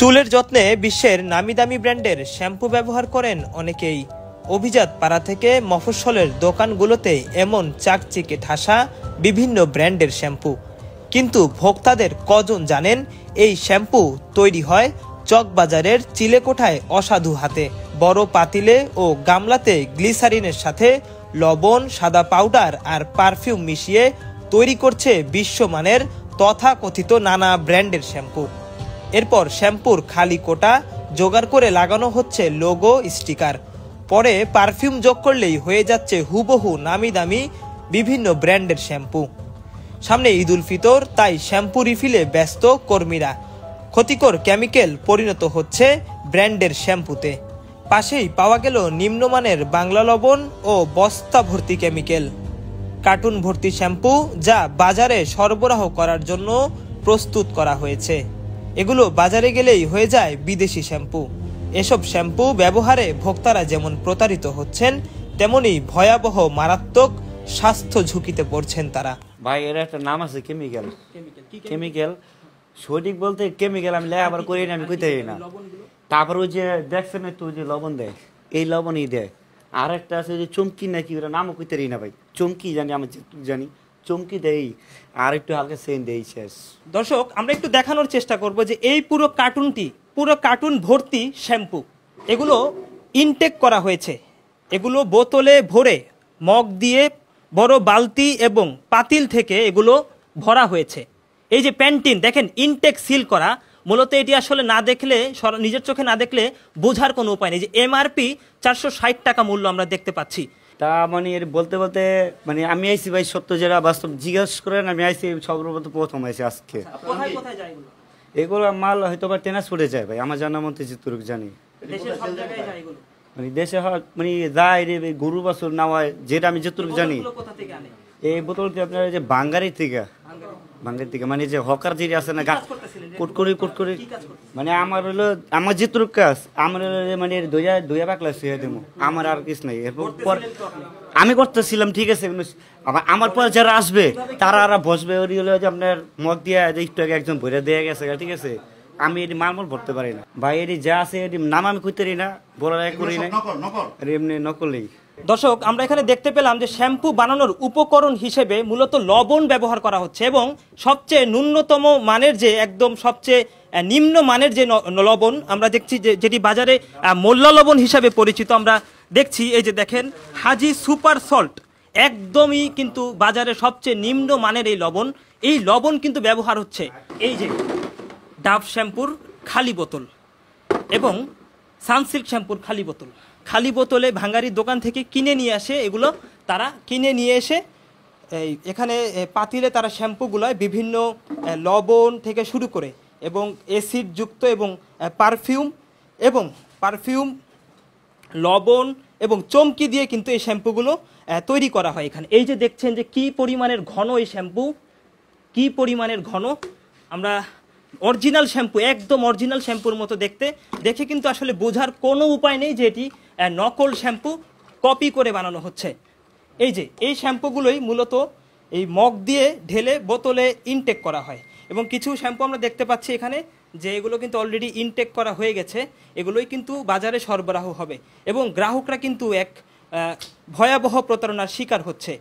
চুলের যত্নে বিশ্বের নামিদামি ব্র্যান্ডের শ্যাম্পু ব্যবহার করেন অনেকেই। অভিজাত পাড়া থেকে মফস্বলের দোকানগুলোতে এমন চাকচিকে ঠাসা বিভিন্ন ব্র্যান্ডের শ্যাম্পু, কিন্তু ভোক্তাদের কজন জানেন এই শ্যাম্পু তৈরি হয় চকবাজারের চিলেকোঠায় অসাধু হাতে। বড় পাতিলে ও গামলাতে গ্লিসারিনের সাথে লবণ, সাদা পাউডার আর পারফিউম মিশিয়ে তৈরি করছে বিশ্বমানের তথাকথিত নানা ব্র্যান্ডের শ্যাম্পু। এরপর শ্যাম্পুর খালি কোটা জোগাড় করে লাগানো হচ্ছে লোগো, স্টিকার। পরে পারফিউম যোগ করলেই হয়ে যাচ্ছে হুবহু নামি দামি বিভিন্ন ব্র্যান্ডের শ্যাম্পু। সামনে ঈদ উল ফিতর, তাই শ্যাম্পু রিফিলে ব্যস্ত কর্মীরা। ক্ষতিকর কেমিক্যাল পরিণত হচ্ছে ব্র্যান্ডের শ্যাম্পুতে। পাশেই পাওয়া গেল নিম্নমানের বাংলা লবণ ও বস্তা ভর্তি কেমিক্যাল। কার্টুন ভর্তি শ্যাম্পু যা বাজারে সরবরাহ করার জন্য প্রস্তুত করা হয়েছে। এগুলো বাজারে গেলেই হয়ে যায় বিদেশি শ্যাম্পু। এসব শ্যাম্পু ব্যবহারে ভোক্তারা যেমন প্রতারিত হচ্ছেন, তেমনি ভয়াবহ মারাত্মক স্বাস্থ্য ঝুঁকিতে পড়ছেন তারা। ভাই এর একটা নাম আছে কেমিক্যাল সঠিক বলতে কেমিক্যাল আমি লেখাবার করি না, আমি কইতে না। তারপর ওই যে দেখছেন একটু যে লবণ দেয়, এই লবণই দেয়। আর একটা আছে যে চমকি নাকি, ওরা নামও কইতে না ভাই, চমকি জানি, আমি জানি চমকি দেই, আর একটু হালকা সেন দেই, শেষ। দর্শক, আমরা একটু দেখানোর চেষ্টা করব যে এই পুরো কার্টুন ভর্তি শ্যাম্পু, এগুলো ইনটেক করা হয়েছে। এগুলো বোতলে ভরে মগ দিয়ে বড় বালতি এবং পাতিল থেকে এগুলো ভরা হয়েছে। এই যে প্যান্টিন দেখেন, ইনটেক সিল করা। মূলত এটি আসলে না দেখলে, নিজের চোখে না দেখলে বোঝার কোনো উপায় নেই যে এমআরপি 460 টাকা মূল্য আমরা দেখতে পাচ্ছি। তা মানে এর বলতে মানে আমি আইসি ভাই, সত্য যেটা বাস্তব জিজ্ঞেস করেন, আমি আইসি প্রথম আইসি আজকে। এগুলো মাল হয়তো বা ট্রান্সপোর্টে যায় ভাই, আমার জানার মধ্যে যেটুকু জানি। মানে দেশে মানে যায় রে, গরু বাছুর নেওয়ায়, যেটা আমি যেটুকু জানি। এই বোতলটি আপনার যে বাঙ্গারি থেকে মানে যে হকার যেটি আছে না, কুটকুরি মানে আমার হলো, আমার যেটুকু কাজ আমার মানে দইয়া বাকলা শুয়ে দেবো, আমার আর কিছু নাই। এরপর আমি করতেছিলাম, ঠিক আছে। আমার পর যারা আসবে তারা আর বসবে, ওই হলো যে আপনার মগ দিয়ে একটু আগে একজন ভরে দেয়া গেছে, ঠিক আছে। আমি এটি মালমল ভরতে পারি না ভাই, এটি যা আছে এটি নাম আমি কইতে পারি না, বলার করি না, এমনি নকলেই। দর্শক, আমরা এখানে দেখতে পেলাম যে শ্যাম্পু বানানোর উপকরণ হিসেবে মূলত লবণ ব্যবহার করা হচ্ছে, এবং সবচেয়ে ন্যূনতম মানের যে একদম সবচেয়ে নিম্ন মানের যে লবণ আমরা দেখছি, যেটি বাজারে মোল্লা লবণ হিসাবে পরিচিত আমরা দেখছি। এই যে দেখেন, হাজি সুপার সল্ট, একদমই কিন্তু বাজারে সবচেয়ে নিম্ন মানের এই লবণ কিন্তু ব্যবহার হচ্ছে। এই যে ডাভ শ্যাম্পুর খালি বোতল এবং সানসিল্ক শ্যাম্পুর খালি বোতলে ভাঙ্গারির দোকান থেকে কিনে নিয়ে আসে। এগুলো তারা কিনে নিয়ে এসে এখানে পাতিলে তারা শ্যাম্পুগুলোয় বিভিন্ন লবণ থেকে শুরু করে এবং অ্যাসিড যুক্ত এবং পারফিউম লবণ এবং চমকি দিয়ে কিন্তু এই শ্যাম্পুগুলো তৈরি করা হয় এখানে। এই যে দেখছেন যে কি পরিমাণের ঘন এই শ্যাম্পু, কি পরিমাণের ঘন। আমরা অরিজিনাল শ্যাম্পু, একদম অরিজিনাল শ্যাম্পুর মতো দেখে কিন্তু আসলে বোঝার কোনো উপায় নেই যে এটি নকল শ্যাম্পু, কপি করে বানানো হচ্ছে। এই যে এই শ্যাম্পুগুলোই মূলত এই মগ দিয়ে ঢেলে বোতলে ইনটেক করা হয়, এবং কিছু শ্যাম্পু আমরা দেখতে পাচ্ছি এখানে যে এগুলো কিন্তু অলরেডি ইনটেক করা হয়ে গেছে। এগুলোই কিন্তু বাজারে সরবরাহ হবে এবং গ্রাহকরা কিন্তু এক ভয়াবহ প্রতারণার শিকার হচ্ছে।